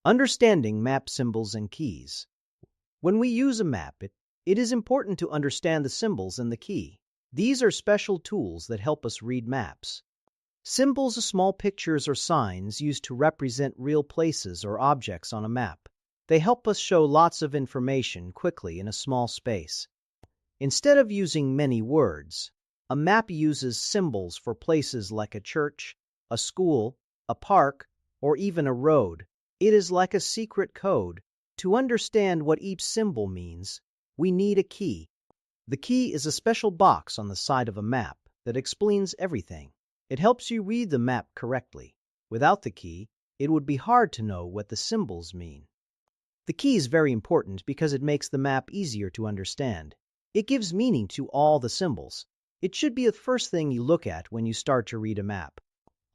Understanding map symbols and keys. When we use a map, it is important to understand the symbols and the key. These are special tools that help us read maps. Symbols are small pictures or signs used to represent real places or objects on a map. They help us show lots of information quickly in a small space. Instead of using many words, a map uses symbols for places like a church, a school, a park, or even a road. It is like a secret code. To understand what each symbol means, we need a key. The key is a special box on the side of a map that explains everything. It helps you read the map correctly. Without the key, it would be hard to know what the symbols mean. The key is very important because it makes the map easier to understand. It gives meaning to all the symbols. It should be the first thing you look at when you start to read a map.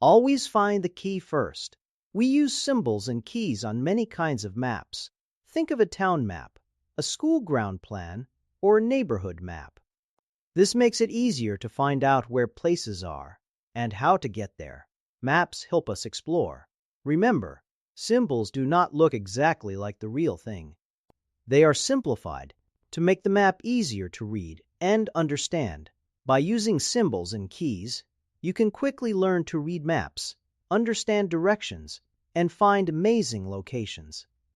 Always find the key first. We use symbols and keys on many kinds of maps. Think of a town map, a school ground plan, or a neighborhood map. This makes it easier to find out where places are and how to get there. Maps help us explore. Remember, symbols do not look exactly like the real thing. They are simplified to make the map easier to read and understand. By using symbols and keys, you can quickly learn to read maps, understand directions, and find amazing locations.